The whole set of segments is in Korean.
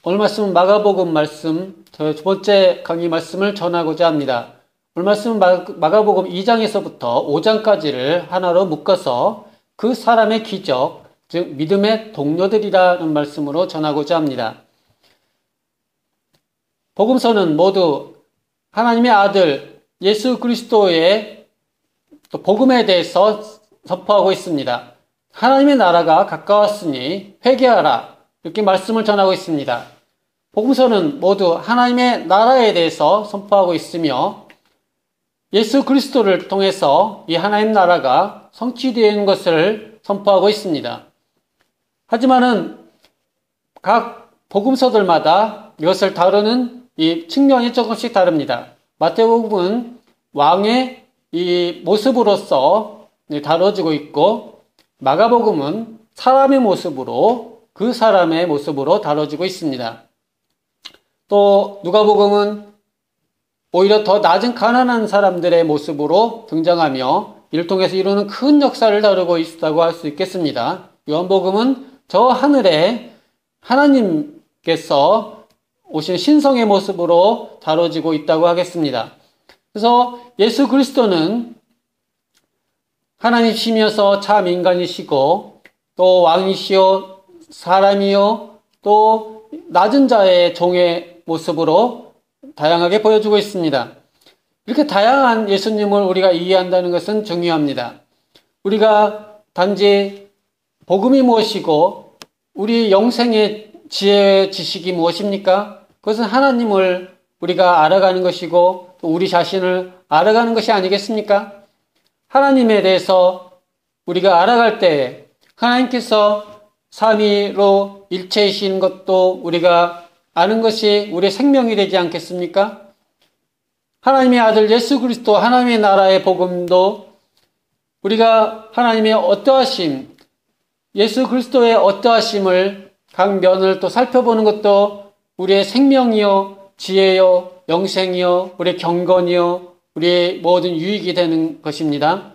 오늘 말씀은 마가복음 말씀, 저의 두 번째 강의 말씀을 전하고자 합니다. 오늘 말씀은 마가복음 2장에서부터 5장까지를 하나로 묶어서 그 사람의 기적, 즉 믿음의 동료들이라는 말씀으로 전하고자 합니다. 복음서는 모두 하나님의 아들 예수 그리스도의 복음에 대해서 선포하고 있습니다. 하나님의 나라가 가까웠으니 회개하라, 이렇게 말씀을 전하고 있습니다. 복음서는 모두 하나님의 나라에 대해서 선포하고 있으며 예수 그리스도를 통해서 이 하나님 나라가 성취되는 것을 선포하고 있습니다. 하지만은 각 복음서들마다 이것을 다루는 이 측면이 조금씩 다릅니다. 마태복음은 왕의 이 모습으로서 다뤄지고 있고, 마가복음은 사람의 모습으로, 그 사람의 모습으로 다뤄지고 있습니다. 또 누가복음은 오히려 더 낮은 가난한 사람들의 모습으로 등장하며 이를 통해서 이루는 큰 역사를 다루고 있다고 할 수 있겠습니다. 요한복음은 저 하늘에 하나님께서 오신 신성의 모습으로 다뤄지고 있다고 하겠습니다. 그래서 예수 그리스도는 하나님이시면서 참 인간이시고 또 왕이시요 사람이요 또 낮은 자의 종의 모습으로 다양하게 보여주고 있습니다. 이렇게 다양한 예수님을 우리가 이해한다는 것은 중요합니다. 우리가 단지 복음이 무엇이고 우리 영생의 지혜의 지식이 무엇입니까? 그것은 하나님을 우리가 알아가는 것이고 또 우리 자신을 알아가는 것이 아니겠습니까? 하나님에 대해서 우리가 알아갈 때 하나님께서 삼위로 일체이신 것도 우리가 아는 것이 우리의 생명이 되지 않겠습니까? 하나님의 아들 예수 그리스도 하나님의 나라의 복음도 우리가 하나님의 어떠하심, 예수 그리스도의 어떠하심을 각 면을 또 살펴보는 것도 우리의 생명이요, 지혜요, 영생이요, 우리의 경건이요, 우리의 모든 유익이 되는 것입니다.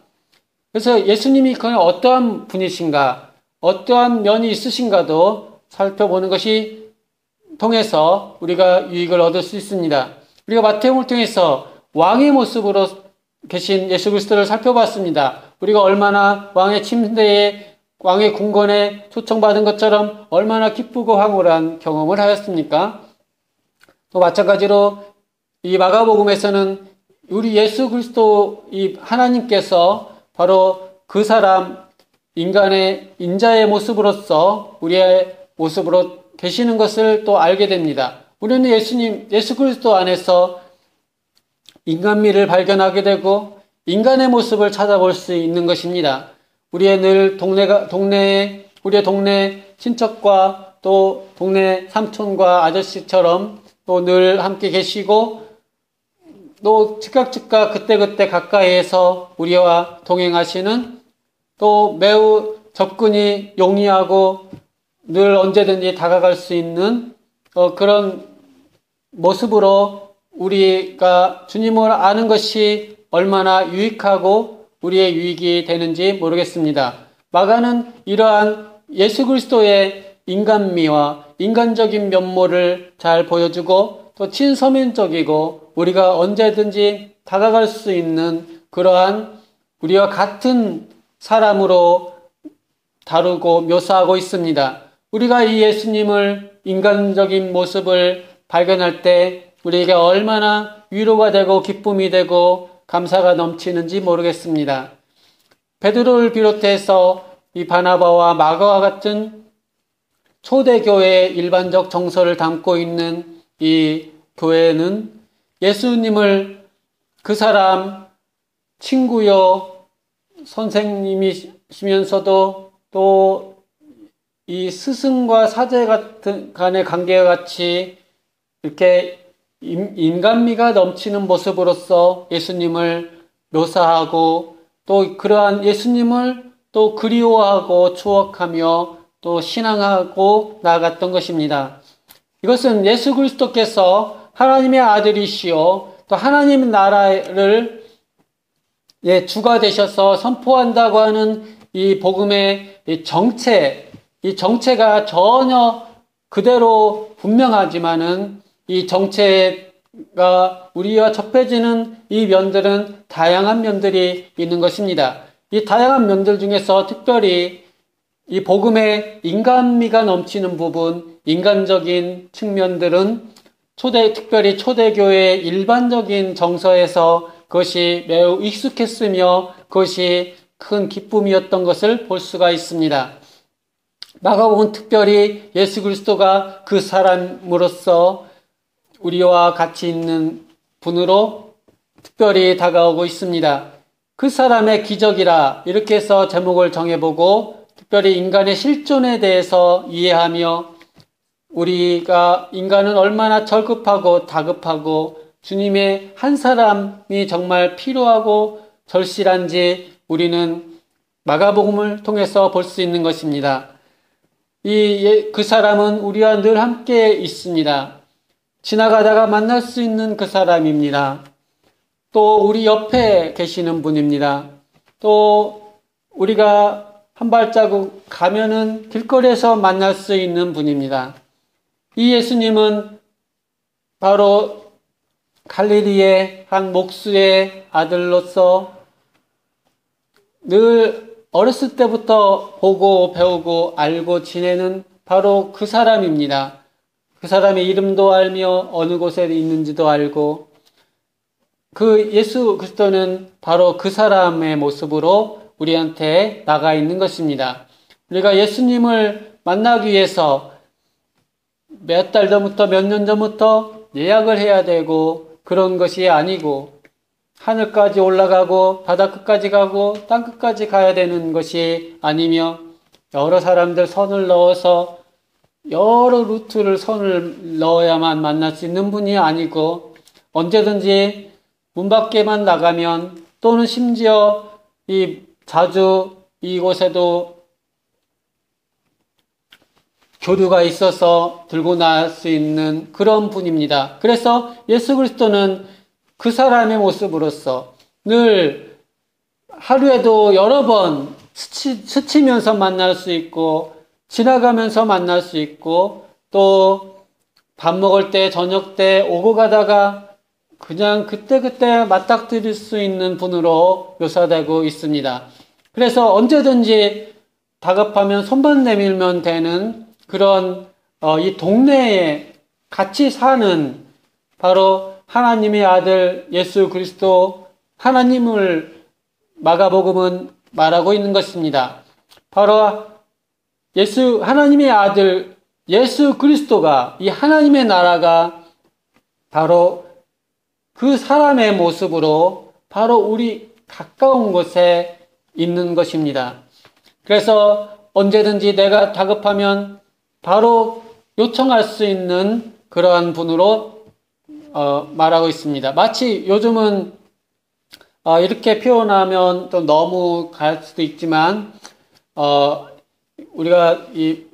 그래서 예수님이 그냥 어떠한 분이신가, 어떠한 면이 있으신가도 살펴보는 것이 통해서 우리가 유익을 얻을 수 있습니다. 우리가 마태복음을 통해서 왕의 모습으로 계신 예수 그리스도를 살펴봤습니다. 우리가 얼마나 왕의 침대에, 왕의 궁궐에 초청받은 것처럼 얼마나 기쁘고 황홀한 경험을 하였습니까? 또 마찬가지로 이 마가복음에서는 우리 예수 그리스도 이 하나님께서 바로 그 사람 인간의 인자의 모습으로서 우리의 모습으로 계시는 것을 또 알게 됩니다. 우리는 예수 그리스도 안에서 인간미를 발견하게 되고 인간의 모습을 찾아볼 수 있는 것입니다. 우리의 늘 우리의 동네 친척과 또 동네 삼촌과 아저씨처럼 또 늘 함께 계시고 또 즉각 그때그때 가까이에서 우리와 동행하시는 또 매우 접근이 용이하고 늘 언제든지 다가갈 수 있는 그런 모습으로 우리가 주님을 아는 것이 얼마나 유익하고 우리의 유익이 되는지 모르겠습니다. 마가는 이러한 예수 그리스도의 인간미와 인간적인 면모를 잘 보여주고 또 친서민적이고 우리가 언제든지 다가갈 수 있는 그러한 우리와 같은 사람으로 다루고 묘사하고 있습니다. 우리가 이 예수님을 인간적인 모습을 발견할 때 우리에게 얼마나 위로가 되고 기쁨이 되고 감사가 넘치는지 모르겠습니다. 베드로를 비롯해서 이 바나바와 마가와 같은 초대교회의 일반적 정서를 담고 있는 이 교회는 예수님을 그 사람 친구요 선생님이시면서도 또 이 스승과 사제 같은 간의 관계와 같이 이렇게 인간미가 넘치는 모습으로서 예수님을 묘사하고 또 그러한 예수님을 또 그리워하고 추억하며 또 신앙하고 나아갔던 것입니다. 이것은 예수 그리스도께서 하나님의 아들이시요 또 하나님의 나라를 주가 되셔서 선포한다고 하는 이 복음의 이 정체가 전혀 그대로 분명하지만은 이 정체가 우리와 접해지는 이 면들은 다양한 면들이 있는 것입니다. 이 다양한 면들 중에서 특별히 이 복음의 인간미가 넘치는 부분, 인간적인 측면들은 특별히 초대교회의 일반적인 정서에서 그것이 매우 익숙했으며 그것이 큰 기쁨이었던 것을 볼 수가 있습니다. 마가복음은 특별히 예수 그리스도가 그 사람으로서 우리와 같이 있는 분으로 특별히 다가오고 있습니다. 그 사람의 기적이라 이렇게 해서 제목을 정해보고 특별히 인간의 실존에 대해서 이해하며 우리가 인간은 얼마나 절급하고 다급하고 주님의 한 사람이 정말 필요하고 절실한지 우리는 마가복음을 통해서 볼 수 있는 것입니다. 그 사람은 우리와 늘 함께 있습니다. 지나가다가 만날 수 있는 그 사람입니다. 또 우리 옆에 계시는 분입니다. 또 우리가 한 발자국 가면은 길거리에서 만날 수 있는 분입니다. 이 예수님은 바로 갈릴리의 한 목수의 아들로서 늘 어렸을 때부터 보고 배우고 알고 지내는 바로 그 사람입니다. 그 사람의 이름도 알며 어느 곳에 있는지도 알고 그 예수 그리스도는 바로 그 사람의 모습으로 우리한테 나가 있는 것입니다. 우리가 예수님을 만나기 위해서 몇 달 전부터 몇 년 전부터 예약을 해야 되고 그런 것이 아니고 하늘까지 올라가고 바다 끝까지 가고 땅 끝까지 가야 되는 것이 아니며 여러 사람들 선을 넣어서 여러 루트를 선을 넣어야만 만날 수 있는 분이 아니고 언제든지 문 밖에만 나가면 또는 심지어 자주 이곳에도 교류가 있어서 들고 나갈 수 있는 그런 분입니다. 그래서 예수 그리스도는 그 사람의 모습으로서 늘 하루에도 여러 번 스치면서 만날 수 있고 지나가면서 만날 수 있고 또 밥 먹을 때 저녁 때 오고 가다가 그냥 그때그때 맞닥뜨릴 수 있는 분으로 묘사되고 있습니다. 그래서 언제든지 다급하면 손만 내밀면 되는 그런 이 동네에 같이 사는 바로 하나님의 아들 예수 그리스도 하나님을 마가복음은 말하고 있는 것입니다. 바로 하나님의 아들 예수 그리스도가 이 하나님의 나라가 바로 그 사람의 모습으로 바로 우리 가까운 곳에 있는 것입니다. 그래서 언제든지 내가 다급하면 바로 요청할 수 있는 그러한 분으로 말하고 있습니다. 마치 요즘은 이렇게 표현하면 또 너무 갈 수도 있지만 우리가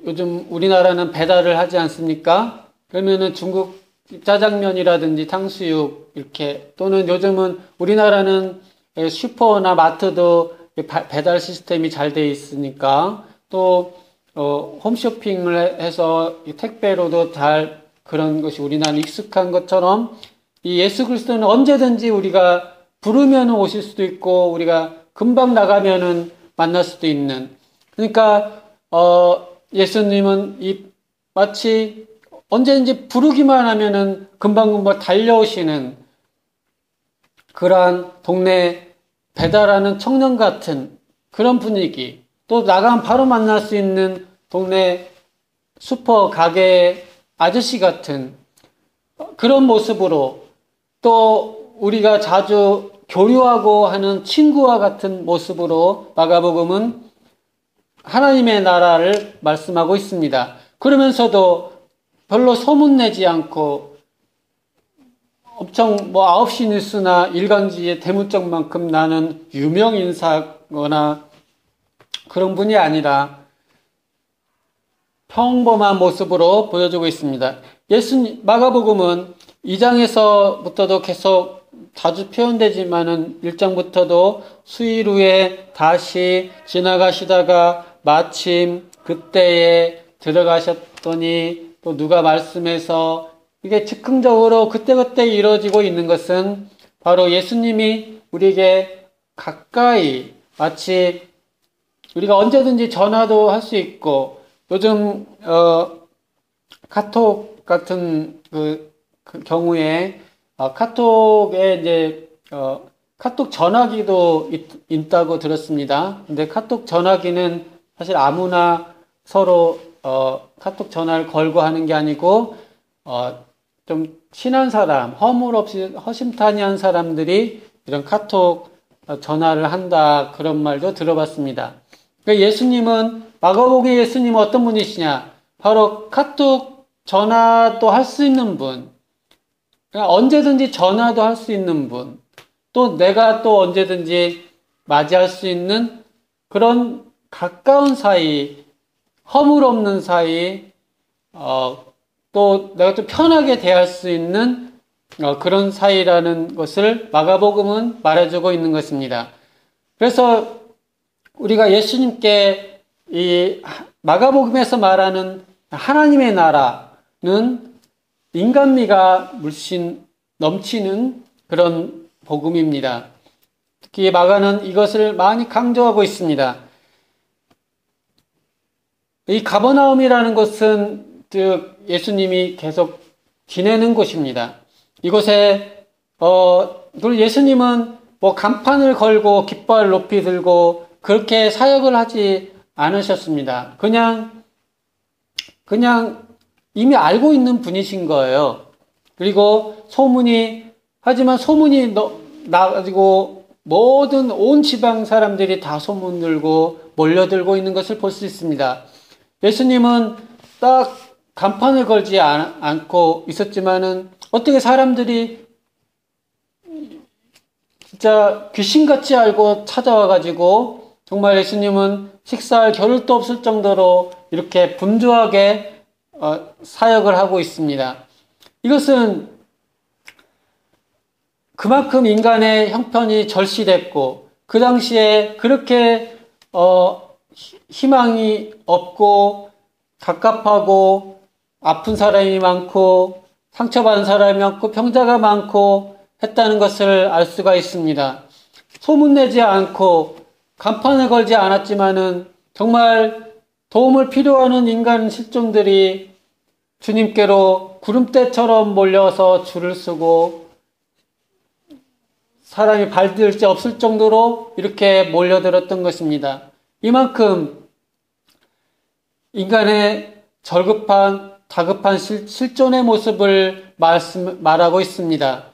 요즘 우리나라는 배달을 하지 않습니까? 그러면은 중국 짜장면이라든지 탕수육 이렇게 또는 요즘은 우리나라는 슈퍼나 마트도 배달 시스템이 잘 돼 있으니까 또 홈쇼핑을 해서 택배로도 잘 그런 것이 우리나라는 익숙한 것처럼 이 예수 그리스도는 언제든지 우리가 부르면 오실 수도 있고 우리가 금방 나가면은 만날 수도 있는 그러니까 예수님은 마치 언제든지 부르기만 하면은 금방금방 달려오시는 그러한 동네 배달하는 청년 같은 그런 분위기 또 나가면 바로 만날 수 있는 동네 슈퍼 가게 아저씨 같은 그런 모습으로 또 우리가 자주 교류하고 하는 친구와 같은 모습으로 마가복음은 하나님의 나라를 말씀하고 있습니다. 그러면서도 별로 소문내지 않고 엄청 9시 뉴스나 일간지의 대문짝만큼 나는 유명 인사거나 그런 분이 아니라 평범한 모습으로 보여주고 있습니다. 마가복음은 2장에서부터도 계속 자주 표현되지만은 1장부터도 수일 후에 다시 지나가시다가 마침 그때에 들어가셨더니 또 누가 말씀해서 이게 즉흥적으로 그때그때 이루어지고 있는 것은 바로 예수님이 우리에게 가까이 마치 우리가 언제든지 전화도 할 수 있고 요즘 카톡 같은 그 경우에 카톡에 이제 카톡 전화기도 있다고 들었습니다. 근데 카톡 전화기는 사실 아무나 서로 카톡 전화를 걸고 하는 게 아니고 좀 친한 사람, 허물 없이 허심탄회한 사람들이 이런 카톡 전화를 한다 그런 말도 들어봤습니다. 그러니까 예수님은 마가복음의 예수님은 어떤 분이시냐? 바로 카톡 전화도 할 수 있는 분, 그러니까 언제든지 전화도 할 수 있는 분, 또 내가 또 언제든지 맞이할 수 있는 그런 가까운 사이, 허물 없는 사이, 또 내가 좀 편하게 대할 수 있는 그런 사이라는 것을 마가복음은 말해주고 있는 것입니다. 그래서 우리가 예수님께 이 마가복음에서 말하는 하나님의 나라는 인간미가 물씬 넘치는 그런 복음입니다. 특히 마가는 이것을 많이 강조하고 있습니다. 이 가버나움이라는 것은 즉 예수님이 계속 지내는 곳입니다. 이곳에 그리고 예수님은 뭐 간판을 걸고 깃발 높이 들고 그렇게 사역을 하지 않으셨습니다. 그냥 이미 알고 있는 분이신 거예요. 그리고 하지만 소문이 나가지고 모든 온 지방 사람들이 다 소문 들고 몰려들고 있는 것을 볼 수 있습니다. 예수님은 딱 간판을 걸지 않고 있었지만은 어떻게 사람들이 진짜 귀신같이 알고 찾아와가지고 정말 예수님은 식사할 겨를도 없을 정도로 이렇게 분주하게 사역을 하고 있습니다. 이것은 그만큼 인간의 형편이 절실했고 그 당시에 그렇게 희망이 없고 갑갑하고 아픈 사람이 많고 상처받은 사람이 많고 병자가 많고 했다는 것을 알 수가 있습니다. 소문내지 않고 간판을 걸지 않았지만은 정말 도움을 필요하는 인간 실종들이 주님께로 구름대처럼 몰려서 줄을 서고 사람이 발들 데 없을 정도로 이렇게 몰려들었던 것입니다. 이만큼 인간의 다급한 실존의 모습을 말하고 있습니다.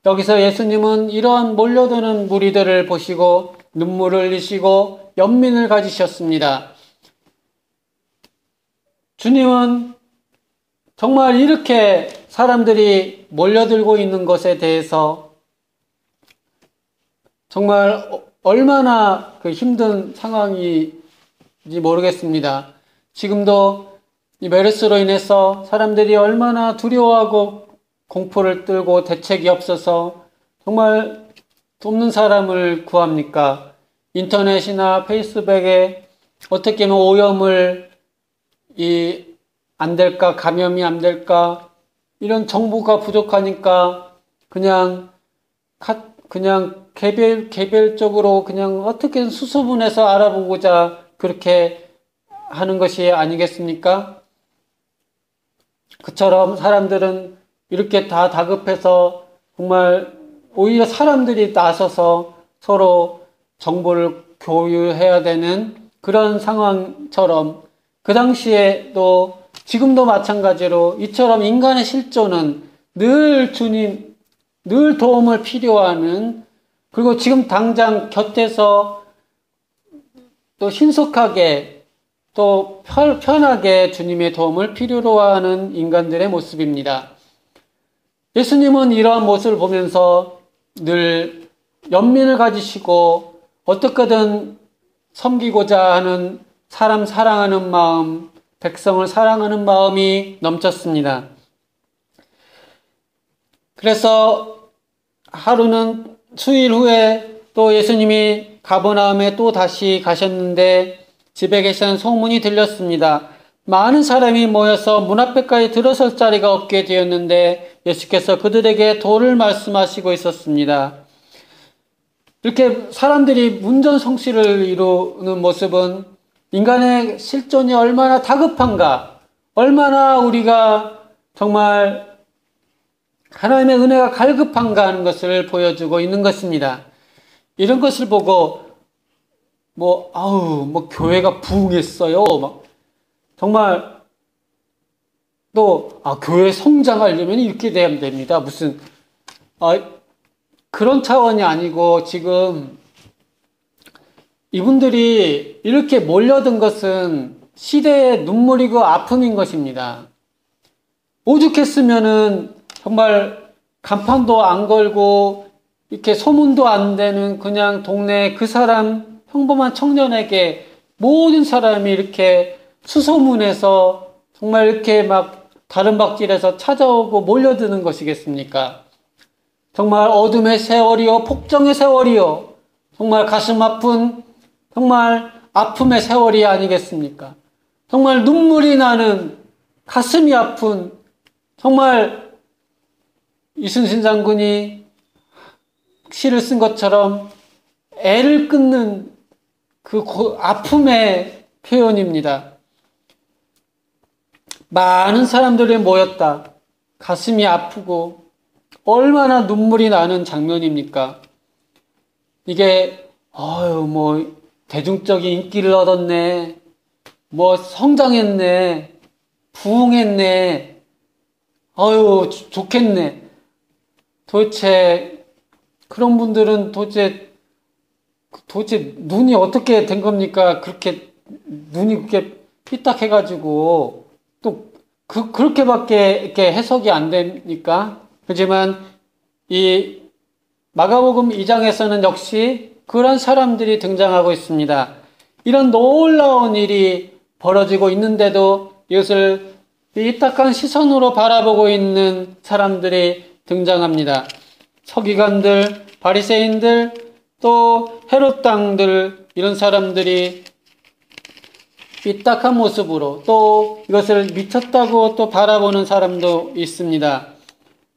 여기서 예수님은 이러한 몰려드는 무리들을 보시고 눈물을 흘리시고 연민을 가지셨습니다. 주님은 정말 이렇게 사람들이 몰려들고 있는 것에 대해서 정말 얼마나 힘든 상황인지 모르겠습니다. 지금도 이 메르스로 인해서 사람들이 얼마나 두려워하고 공포를 떨고 대책이 없어서 정말 돕는 사람을 구합니까? 인터넷이나 페이스북에 어떻게 하면 오염을 안 될까, 감염이 안 될까, 이런 정보가 부족하니까 그냥 개별적으로 그냥 어떻게든 수소문해서 알아보고자 그렇게 하는 것이 아니겠습니까? 그처럼 사람들은 이렇게 다 다급해서 정말 오히려 사람들이 나서서 서로 정보를 교유해야 되는 그런 상황처럼 그 당시에도 지금도 마찬가지로 이처럼 인간의 실존은 늘 도움을 필요하는, 그리고 지금 당장 곁에서 또 신속하게 또 편하게 주님의 도움을 필요로 하는 인간들의 모습입니다. 예수님은 이러한 모습을 보면서 늘 연민을 가지시고 어떻게든 섬기고자 하는 사람 사랑하는 마음, 백성을 사랑하는 마음이 넘쳤습니다. 그래서 하루는 수일 후에 또 예수님이 가버나움에 또 다시 가셨는데 집에 계시다는 소문이 들렸습니다. 많은 사람이 모여서 문 앞에까지 들어설 자리가 없게 되었는데 예수께서 그들에게 도를 말씀하시고 있었습니다. 이렇게 사람들이 문전성시를 이루는 모습은 인간의 실존이 얼마나 다급한가, 얼마나 우리가 정말 하나님의 은혜가 갈급한가 하는 것을 보여주고 있는 것입니다. 이런 것을 보고 교회가 부흥했어요. 정말 또 교회 성장하려면 이렇게 돼야 됩니다. 무슨 그런 차원이 아니고 지금 이분들이 이렇게 몰려든 것은 시대의 눈물이고 아픔인 것입니다. 오죽했으면은 정말 간판도 안 걸고 이렇게 소문도 안 되는 그냥 동네 그 사람 평범한 청년에게 모든 사람이 이렇게 수소문해서 정말 이렇게 막 다른 박질에서 찾아오고 몰려드는 것이겠습니까? 정말 어둠의 세월이요, 폭정의 세월이요, 정말 가슴 아픈 정말 아픔의 세월이 아니겠습니까? 정말 눈물이 나는 가슴이 아픈 정말 이순신 장군이 시를 쓴 것처럼 애를 끊는 그 아픔의 표현입니다. 많은 사람들이 모였다. 가슴이 아프고 얼마나 눈물이 나는 장면입니까? 이게 대중적인 인기를 얻었네, 성장했네, 부흥했네, 좋겠네. 도대체 그런 분들은 도대체 눈이 어떻게 된 겁니까? 그렇게 눈이 그렇게 삐딱해가지고 또 그렇게밖에 이렇게 해석이 안 되니까. 하지만 이 마가복음 2장에서는 역시 그런 사람들이 등장하고 있습니다. 이런 놀라운 일이 벌어지고 있는데도 이것을 삐딱한 시선으로 바라보고 있는 사람들이 등장합니다. 서기관들, 바리새인들, 또 헤롯 왕들, 이런 사람들이 삐딱한 모습으로 또 이것을 미쳤다고 또 바라보는 사람도 있습니다.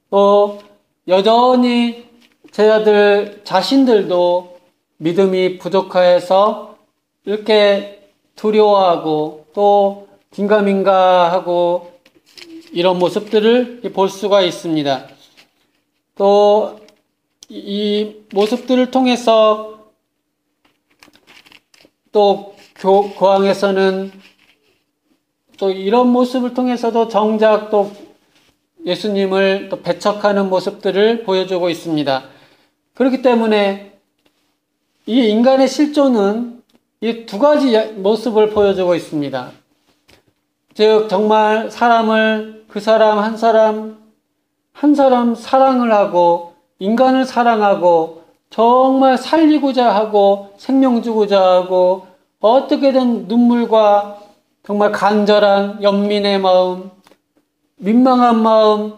또 여전히 제자들 자신들도 믿음이 부족해서 이렇게 두려워하고 또 긴가민가하고 이런 모습들을 볼 수가 있습니다. 또 이 모습들을 통해서 또 교황에서는 또 이런 모습을 통해서도 정작 또 예수님을 또 배척하는 모습들을 보여주고 있습니다. 그렇기 때문에 이 인간의 실존은 이 두 가지 모습을 보여주고 있습니다. 즉 정말 사람을 그 사람 한 사람 사랑을 하고 인간을 사랑하고 정말 살리고자 하고 생명 주고자 하고 어떻게든 눈물과 정말 간절한 연민의 마음, 민망한 마음,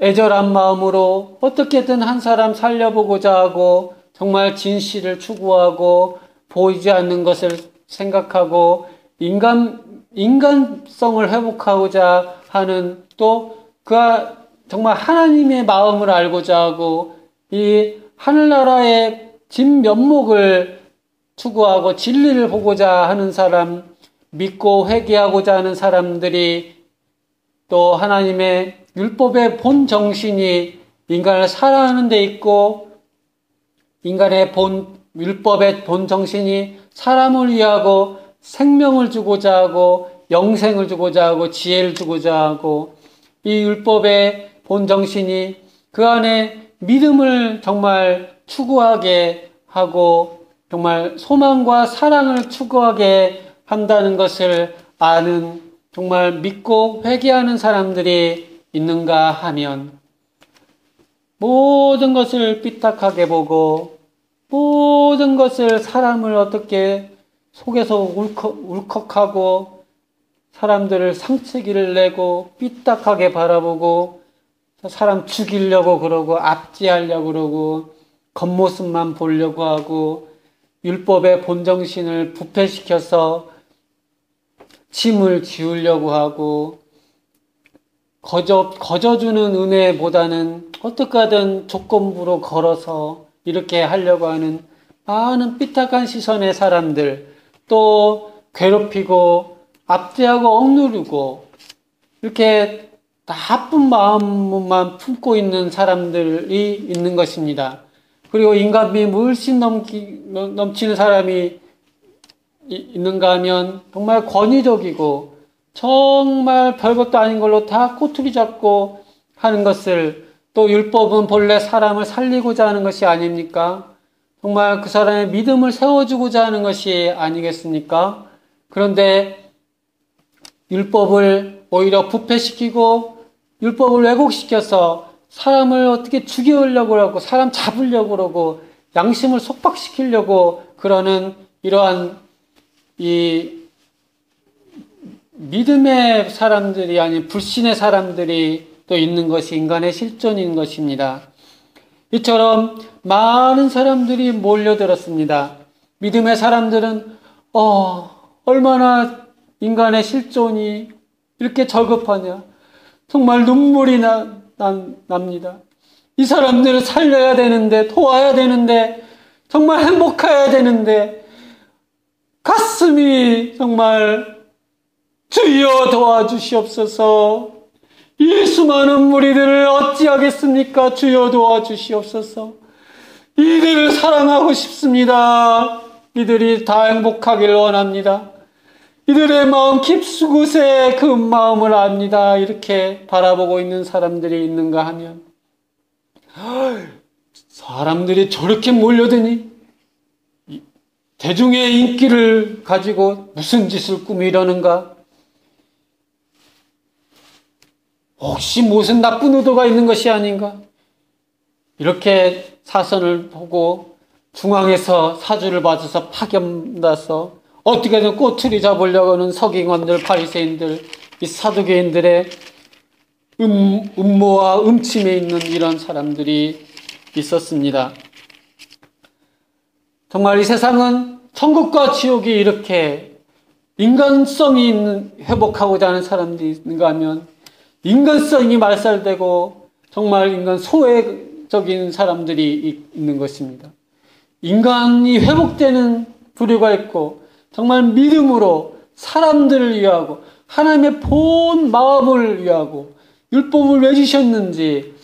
애절한 마음으로 어떻게든 한 사람 살려보고자 하고 정말 진실을 추구하고 보이지 않는 것을 생각하고 인간성을 회복하고자 하는 또 정말 하나님의 마음을 알고자 하고 이 하늘나라의 진면목을 추구하고 진리를 보고자 하는 사람, 믿고 회개하고자 하는 사람들이 또 하나님의 율법의 본 정신이 인간을 사랑하는 데 있고 인간의 율법의 본 정신이 사람을 위하고 생명을 주고자 하고 영생을 주고자 하고 지혜를 주고자 하고 이 율법의 본 정신이 그 안에 믿음을 정말 추구하게 하고 정말 소망과 사랑을 추구하게 한다는 것을 아는 정말 믿고 회개하는 사람들이 있는가 하면 모든 것을 삐딱하게 보고 모든 것을 사람을 어떻게 속에서 울컥하고 사람들을 상처기를 내고 삐딱하게 바라보고 사람 죽이려고 그러고 압제하려고 그러고 겉모습만 보려고 하고 율법의 본정신을 부패시켜서 짐을 지우려고 하고 거저주는 은혜보다는 어떻게 하든 조건부로 걸어서 이렇게 하려고 하는 많은 삐딱한 시선의 사람들, 또 괴롭히고 압제하고 억누르고 이렇게 나쁜 마음만 품고 있는 사람들이 있는 것입니다. 그리고 인간미 물씬 넘치는 사람이 있는가 하면 정말 권위적이고 정말 별것도 아닌 걸로 다 꼬투리 잡고 하는 것을, 또 율법은 본래 사람을 살리고자 하는 것이 아닙니까? 정말 그 사람의 믿음을 세워주고자 하는 것이 아니겠습니까? 그런데 율법을 오히려 부패시키고 율법을 왜곡시켜서 사람을 어떻게 죽이려고 하고 사람 잡으려고 그러고 양심을 속박시키려고 그러는 이러한 이 믿음의 사람들이 아닌 불신의 사람들이 또 있는 것이 인간의 실존인 것입니다. 이처럼 많은 사람들이 몰려들었습니다. 믿음의 사람들은 얼마나 인간의 실존이 이렇게 절급하냐, 정말 눈물이 납니다. 이 사람들을 살려야 되는데, 도와야 되는데, 정말 행복해야 되는데 가슴이 정말 주여 도와주시옵소서. 이 수많은 무리들을 어찌하겠습니까? 주여 도와주시옵소서. 이들을 사랑하고 싶습니다. 이들이 다 행복하길 원합니다. 이들의 마음 깊숙이 그 마음을 압니다. 이렇게 바라보고 있는 사람들이 있는가 하면, 사람들이 저렇게 몰려드니 대중의 인기를 가지고 무슨 짓을 꾸미려는가? 혹시 무슨 나쁜 의도가 있는 것이 아닌가? 이렇게 사선을 보고 중앙에서 사주를 받아서 파견나서 어떻게든 꼬투리 잡으려고 하는 서기관들, 바리새인들, 이 사두개인들의 음모와 음침에 있는 이런 사람들이 있었습니다. 정말 이 세상은 천국과 지옥이 이렇게 인간성이 있는, 회복하고자 하는 사람들이 있는가 하면 인간성이 말살되고 정말 인간 소외적인 사람들이 있는 것입니다. 인간이 회복되는 부류가 있고 정말 믿음으로 사람들을 위하고 하나님의 본 마음을 위하고 율법을 왜 주셨는지,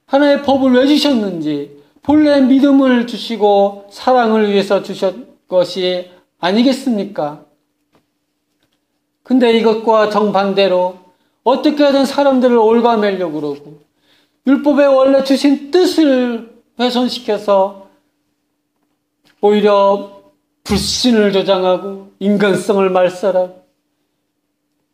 하나님의 법을 왜 주셨는지 본래 믿음을 주시고 사랑을 위해서 주셨 것이 아니겠습니까? 근데 이것과 정반대로 어떻게 하든 사람들을 올가매려고 그러고 율법에 원래 주신 뜻을 훼손시켜서 오히려 불신을 조장하고 인간성을 말살하고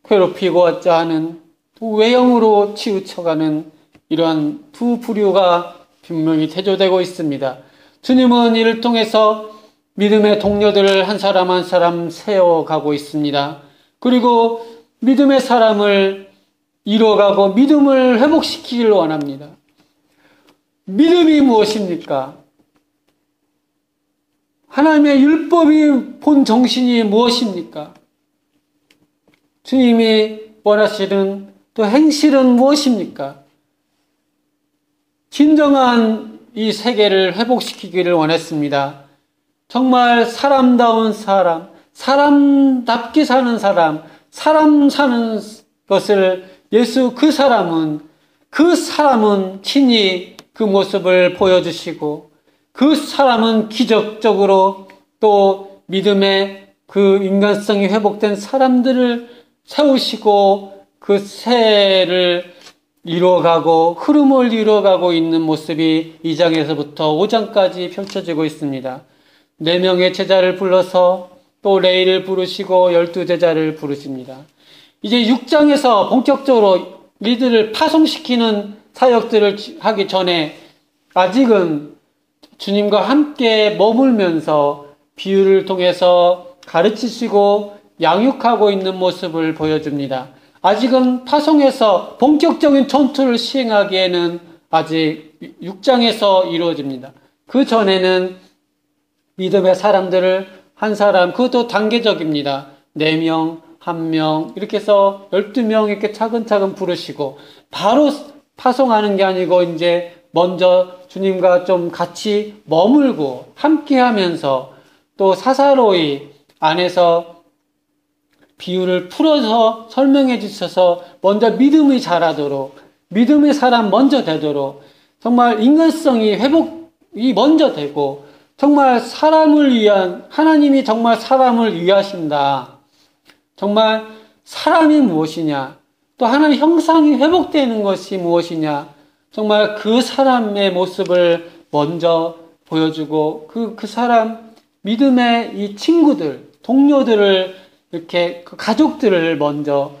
괴롭히고자 하는 외형으로 치우쳐가는 이러한 두 부류가 분명히 태조되고 있습니다. 주님은 이를 통해서 믿음의 동료들을 한 사람 한 사람 세워가고 있습니다. 그리고 믿음의 사람을 이뤄가고 믿음을 회복시키기를 원합니다. 믿음이 무엇입니까? 하나님의 율법이 본 정신이 무엇입니까? 주님이 원하시는 또 행실은 무엇입니까? 진정한 이 세계를 회복시키기를 원했습니다. 정말 사람다운 사람, 사람답게 사는 사람, 사람 사는 것을 예수 그 사람은 친히 그 모습을 보여주시고 그 사람은 기적적으로 또 믿음의 그 인간성이 회복된 사람들을 세우시고 그 새를 이루어가고 흐름을 이루어가고 있는 모습이 2장에서부터 5장까지 펼쳐지고 있습니다. 4명의 제자를 불러서 또 레이를 부르시고 12제자를 부르십니다. 이제 6장에서 본격적으로 이들을 파송시키는 사역들을 하기 전에 아직은 주님과 함께 머물면서 비유를 통해서 가르치시고 양육하고 있는 모습을 보여줍니다. 아직은 파송에서 본격적인 전투를 시행하기에는 아직 6장에서 이루어집니다. 그 전에는 믿음의 사람들을 한 사람, 그것도 단계적입니다. 4명, 1명 이렇게 해서 12명 이렇게 차근차근 부르시고 바로 파송하는 게 아니고 이제 먼저 주님과 좀 같이 머물고 함께 하면서 또 사사로이 안에서 비유를 풀어서 설명해 주셔서 먼저 믿음이 자라도록 믿음의 사람 먼저 되도록 정말 인간성이 회복이 먼저 되고 정말 사람을 위한 하나님이 정말 사람을 위하신다. 정말 사람이 무엇이냐 또 하나님의 형상이 회복되는 것이 무엇이냐 정말 그 사람의 모습을 먼저 보여주고 그 사람 믿음의 이 친구들 동료들을 이렇게 그 가족들을 먼저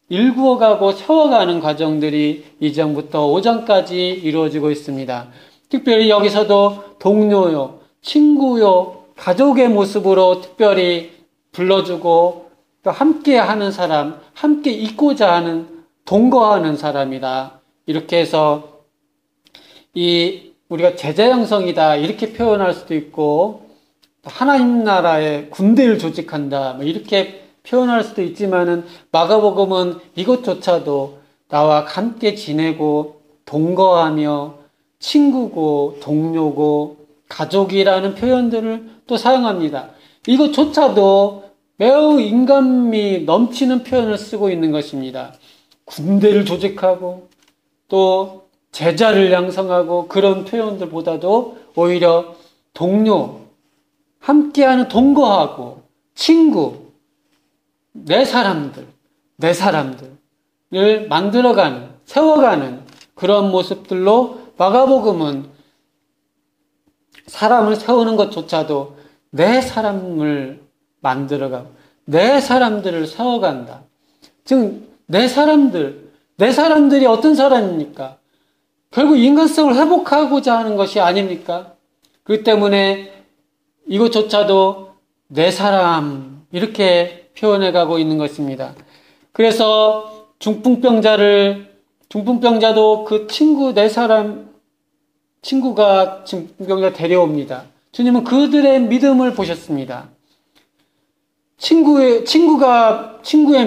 일구어가고 세워가는 과정들이 2장부터 5장까지 이루어지고 있습니다. 특별히 여기서도 동료요, 친구요, 가족의 모습으로 특별히 불러주고 또 함께 하는 사람, 함께 있고자 하는 동거하는 사람이다. 이렇게 해서 우리가 제자 형성이다 이렇게 표현할 수도 있고 하나님 나라의 군대를 조직한다 이렇게 표현할 수도 있지만은 마가복음은 이것조차도 나와 함께 지내고 동거하며 친구고 동료고 가족이라는 표현들을 또 사용합니다. 이것조차도 매우 인간미 넘치는 표현을 쓰고 있는 것입니다. 군대를 조직하고 또 제자를 양성하고 그런 표현들보다도 오히려 동료, 함께하는 동거하고 친구, 내 사람들을 만들어가는, 세워가는 그런 모습들로 마가복음은 사람을 세우는 것조차도 내 사람을 만들어가고 내 사람들을 세워간다. 즉 내 사람들이 어떤 사람입니까? 결국 인간성을 회복하고자 하는 것이 아닙니까? 그렇기 때문에 이것조차도 내 사람 이렇게 표현해가고 있는 것입니다. 그래서 중풍병자도 그 친구 내 사람 친구가 중풍병자 데려옵니다. 주님은 그들의 믿음을 보셨습니다. 친구의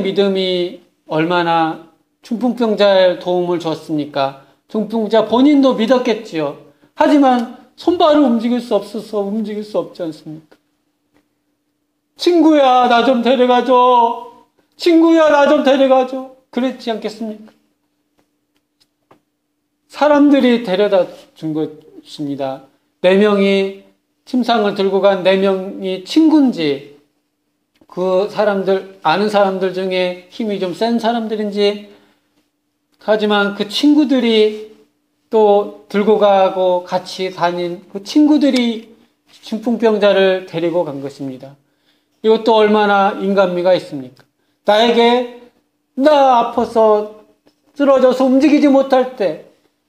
믿음이 얼마나 중풍병자의 도움을 줬습니까? 중풍자 본인도 믿었겠지요. 하지만 손발을 움직일 수 없어서 움직일 수 없지 않습니까? 친구야, 나 좀 데려가줘. 친구야, 나 좀 데려가줘. 그랬지 않겠습니까? 사람들이 데려다 준 것입니다. 4명이 침상을 들고 간 4명이 친구인지 그 사람들, 아는 사람들 중에 힘이 좀 센 사람들인지 하지만 그 친구들이 또 들고 가고 같이 다닌 그 친구들이 중풍병자를 데리고 간 것입니다. 이것도 얼마나 인간미가 있습니까? 나 아파서 쓰러져서 움직이지 못할 때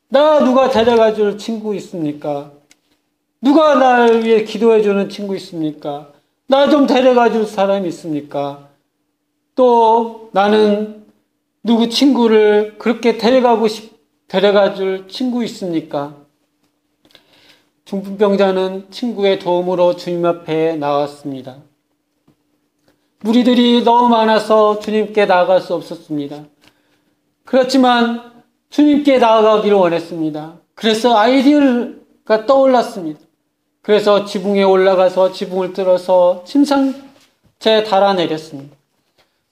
누가 데려가 줄 친구 있습니까? 누가 날 위해 기도해 주는 친구 있습니까? 나 좀 데려가 줄 사람이 있습니까? 또 나는 누구 친구를 그렇게 데려가 줄 친구 있습니까? 중풍병자는 친구의 도움으로 주님 앞에 나왔습니다. 무리들이 너무 많아서 주님께 나아갈 수 없었습니다. 그렇지만 주님께 나아가기를 원했습니다. 그래서 아이디어가 떠올랐습니다. 그래서 지붕에 올라가서 지붕을 뚫어서 침상째 달아내렸습니다.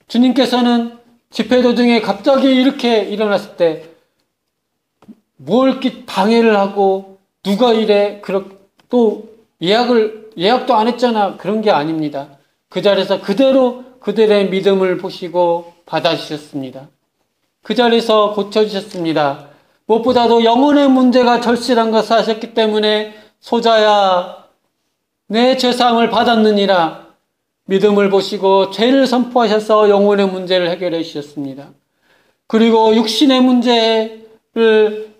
주님께서는 집회도중에 갑자기 이렇게 일어났을 때 뭘 이렇게 방해를 하고 누가 이래 또 예약도 안 했잖아 그런 게 아닙니다. 그 자리에서 그대로 그들의 믿음을 보시고 받아주셨습니다. 그 자리에서 고쳐주셨습니다. 무엇보다도 영혼의 문제가 절실한 것을 하셨기 때문에 소자야 내 죄사함을 받았느니라 믿음을 보시고 죄를 선포하셔서 영혼의 문제를 해결해 주셨습니다. 그리고 육신의 문제를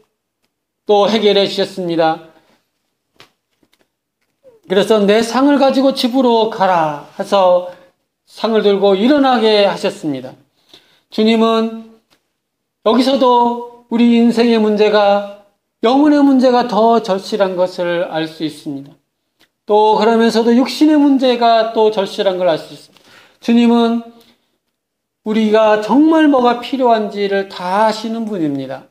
또 해결해 주셨습니다. 그래서 내 상을 가지고 집으로 가라 해서 상을 들고 일어나게 하셨습니다. 주님은 여기서도 우리 인생의 문제가 영혼의 문제가 더 절실한 것을 알 수 있습니다. 또 그러면서도 육신의 문제가 또 절실한 걸 알 수 있습니다. 주님은 우리가 정말 뭐가 필요한지를 다 아시는 분입니다.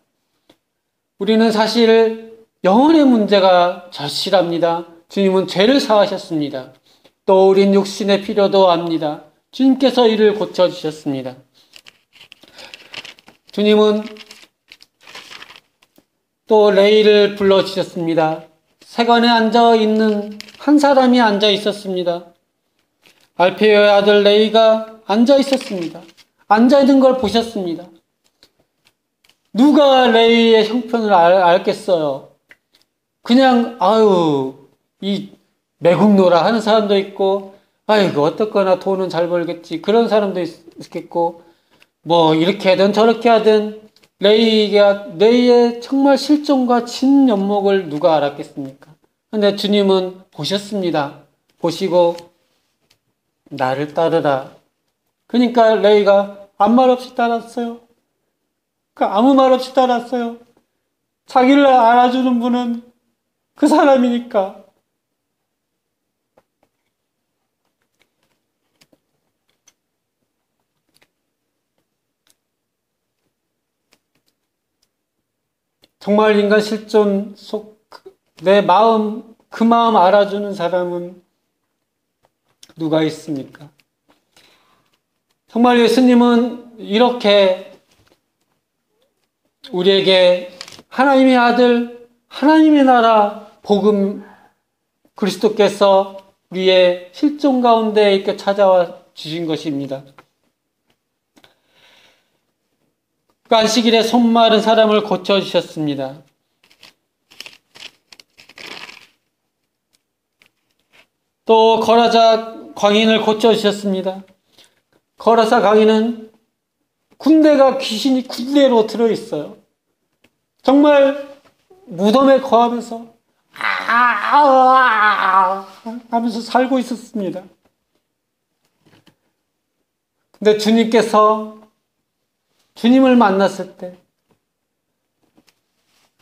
우리는 사실 영혼의 문제가 절실합니다. 주님은 죄를 사하셨습니다. 또 우린 육신의 필요도 압니다. 주님께서 이를 고쳐주셨습니다. 주님은 또 레이를 불러주셨습니다. 세관에 앉아있는 한 사람이 앉아 있었습니다. 알페오의 아들 레이가 앉아 있었습니다. 앉아 있는 걸 보셨습니다. 누가 레이의 형편을 알겠어요? 그냥 이 매국노라 하는 사람도 있고, 아이고 어떻거나 돈은 잘 벌겠지 그런 사람도 있겠고, 뭐 이렇게 하든 저렇게 하든 레이의 정말 실종과 진면목을 누가 알았겠습니까? 근데 주님은 보셨습니다. 보시고 나를 따르라. 그러니까 레이가 아무 말 없이 따랐어요. 아무 말 없이 따랐어요. 자기를 알아주는 분은 그 사람이니까. 정말 인간 실존 속 내 마음, 그 마음 알아주는 사람은 누가 있습니까? 정말 예수님은 이렇게 우리에게 하나님의 아들, 하나님의 나라, 복음, 그리스도께서 우리의 실존 가운데 이렇게 찾아와 주신 것입니다. 안식일에 손 마른 사람을 고쳐주셨습니다. 또 거라사 광인을 고쳐주셨습니다. 거라사 광인은 귀신이 군대로 들어있어요. 정말 무덤에 거하면서 하면서 살고 있었습니다. 근데 주님을 만났을 때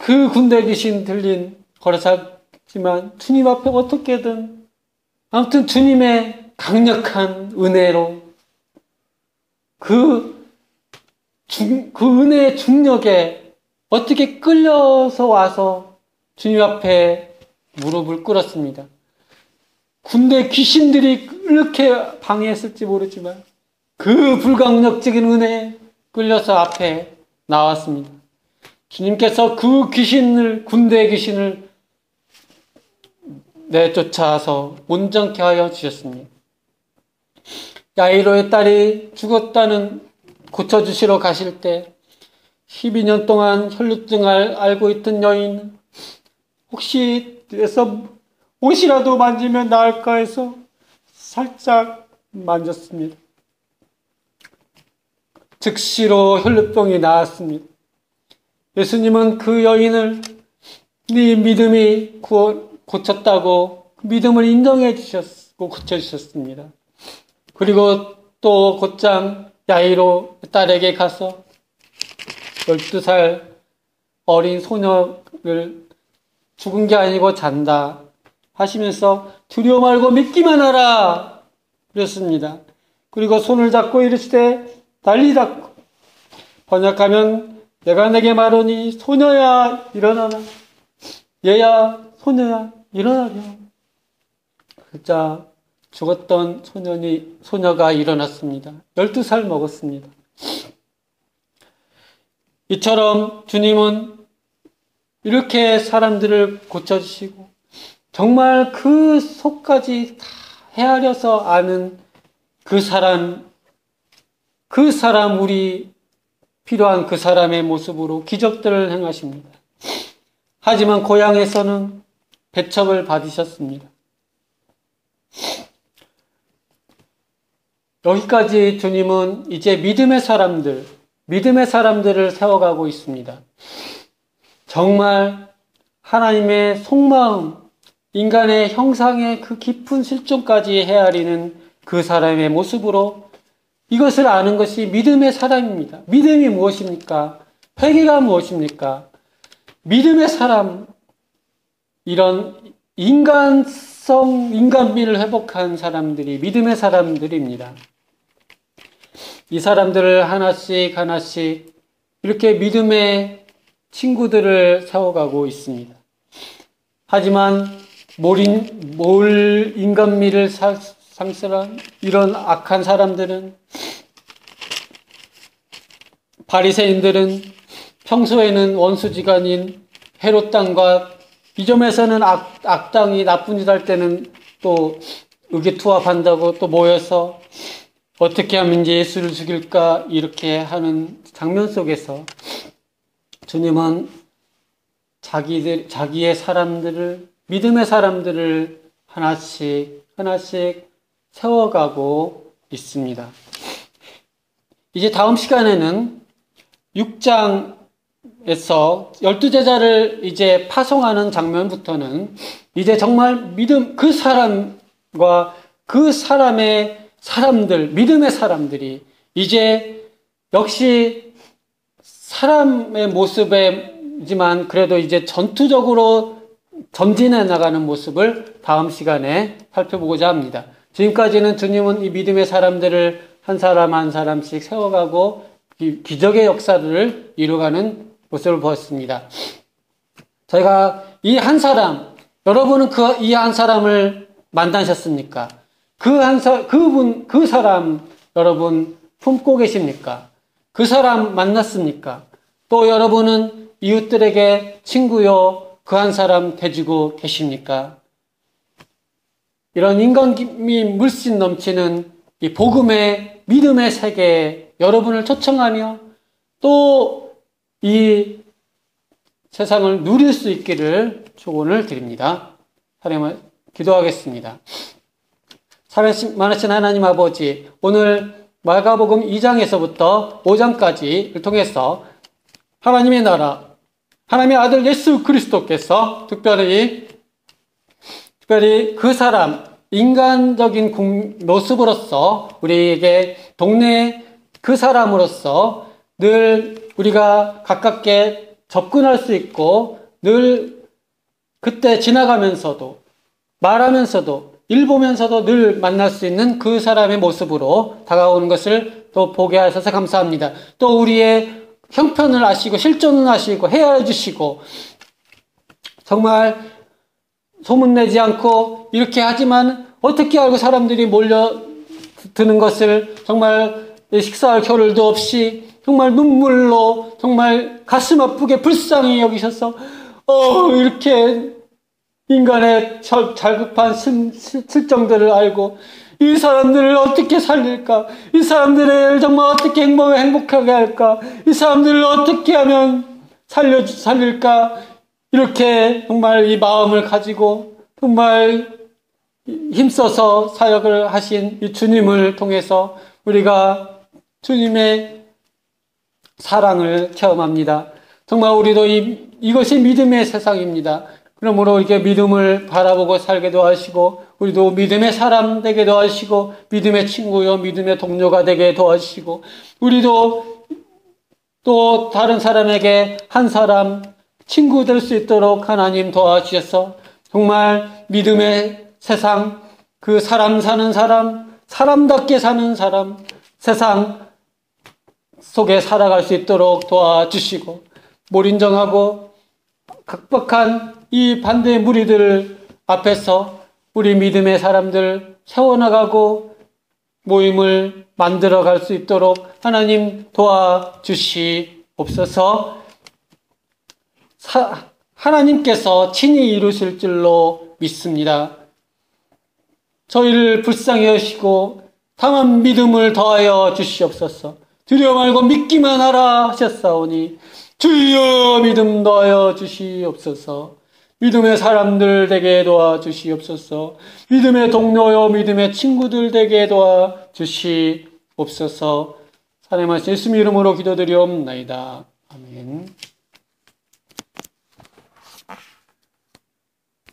그 군대 귀신 들린 거라사지만 주님 앞에 어떻게든 아무튼 주님의 강력한 은혜로 그 은혜의 중력에 어떻게 끌려서 와서 주님 앞에 무릎을 꿇었습니다. 군대 귀신들이 이렇게 방해했을지 모르지만 그 불강력적인 은혜에 끌려서 앞에 나왔습니다. 주님께서 그 군대 귀신을 내쫓아서 온전케 하여 주셨습니다. 야이로의 딸이 고쳐주시러 가실 때 12년 동안 혈루증을 앓고 있던 여인, 혹시 그래서 옷이라도 만지면 나을까 해서 살짝 만졌습니다. 즉시로 혈루병이 나았습니다. 예수님은 그 여인을 네 믿음이 고쳤다고 믿음을 인정해 주셨고 고쳐주셨습니다. 그리고 또 곧장 야이로 딸에게 가서 12살 어린 소녀를 죽은 게 아니고 잔다 하시면서 두려워 말고 믿기만 하라 그랬습니다. 그리고 손을 잡고 이르시되 달리다, 번역하면 내가 내게 말하니 소녀야 일어나라, 얘야 소녀야 일어나려. 그자 죽었던 소녀가 일어났습니다. 12살 먹었습니다. 이처럼 주님은 이렇게 사람들을 고쳐주시고 정말 그 속까지 다 헤아려서 아는 그 사람 우리 필요한 그 사람의 모습으로 기적들을 행하십니다. 하지만 고향에서는 배척을 받으셨습니다. 여기까지 주님은 이제 믿음의 사람들을 세워가고 있습니다. 정말 하나님의 속마음, 인간의 형상의 그 깊은 실존까지 헤아리는 그 사람의 모습으로 이것을 아는 것이 믿음의 사람입니다. 믿음이 무엇입니까? 회개가 무엇입니까? 믿음의 사람, 이런 인간미를 회복한 사람들이 믿음의 사람들입니다. 이 사람들을 하나씩 하나씩 이렇게 믿음의 친구들을 세워가고 있습니다. 하지만 몰 인간미를 상실한 이런 악한 사람들은, 바리새인들은 평소에는 원수지간인 헤롯 당과 이 점에서는 악당이 나쁜 짓 할 때는 또 의기투합한다고 또 모여서 어떻게 하면 예수를 죽일까 이렇게 하는 장면 속에서 주님은 자기의 사람들을, 믿음의 사람들을 하나씩 하나씩 세워가고 있습니다. 이제 다음 시간에는 6장에서 12제자를 이제 파송하는 장면부터는 이제 정말 믿음, 그 사람과 그 사람의 사람들, 믿음의 사람들이 이제 역시 사람의 모습이지만 그래도 이제 전투적으로 전진해 나가는 모습을 다음 시간에 살펴보고자 합니다. 지금까지는 주님은 이 믿음의 사람들을 한 사람 한 사람씩 세워가고 기적의 역사를 이루어가는 모습을 보았습니다. 저희가 이 한 사람, 여러분은 이 한 사람을 만나셨습니까? 그 사람 여러분 품고 계십니까? 그 사람 만났습니까? 또 여러분은 이웃들에게 친구요 그 한 사람 대주고 계십니까? 이런 인간미 물씬 넘치는 이 복음의 믿음의 세계에 여러분을 초청하며 또 이 세상을 누릴 수 있기를 축원을 드립니다. 하나님을 기도하겠습니다. 살아계신 하나님 아버지, 오늘 마가복음 2장에서부터 5장까지를 통해서 하나님의 나라, 하나님의 아들 예수 그리스도께서 특별히 그 사람, 인간적인 모습으로서 우리에게 동네 그 사람으로서 늘 우리가 가깝게 접근할 수 있고 늘 그때 지나가면서도 말하면서도 일 보면서도 늘 만날 수 있는 그 사람의 모습으로 다가오는 것을 또 보게 하셔서 감사합니다. 또 우리의 형편을 아시고 실존을 아시고 헤아려 주시고 정말 소문내지 않고 이렇게 하지만 어떻게 알고 사람들이 몰려드는 것을 정말 식사할 겨를도 없이 정말 눈물로 정말 가슴 아프게 불쌍히 여기셔서 이렇게 인간의 잘급한 실정들을 알고 이 사람들을 어떻게 살릴까? 이 사람들을 정말 어떻게 행복하게 할까? 이 사람들을 어떻게 하면 살릴까? 이렇게 정말 이 마음을 가지고 정말 힘써서 사역을 하신 이 주님을 통해서 우리가 주님의 사랑을 체험합니다. 정말 우리도 이것이 믿음의 세상입니다. 그러므로 이렇게 믿음을 바라보고 살게도 하시고 우리도 믿음의 사람 되게도 하시고 믿음의 친구요 믿음의 동료가 되게 도와주시고 우리도 또 다른 사람에게 한 사람 친구 될 수 있도록 하나님 도와주셔서 정말 믿음의 세상, 그 사람 사는 사람, 사람답게 사는 사람, 세상 속에 살아갈 수 있도록 도와주시고 몰인정하고 각박한 이 반대의 무리들 앞에서 우리 믿음의 사람들 세워나가고 모임을 만들어갈 수 있도록 하나님 도와주시옵소서. 하나님께서 친히 이루실 줄로 믿습니다. 저희를 불쌍히 여시고 다만 믿음을 더하여 주시옵소서. 두려워 말고 믿기만 하라 하셨사오니 주여 믿음 더하여 주시옵소서. 믿음의 사람들 되게 도와주시옵소서. 믿음의 동료요 믿음의 친구들 되게 도와주시옵소서. 하나님 예수님 이름으로 기도드리옵나이다. 아멘.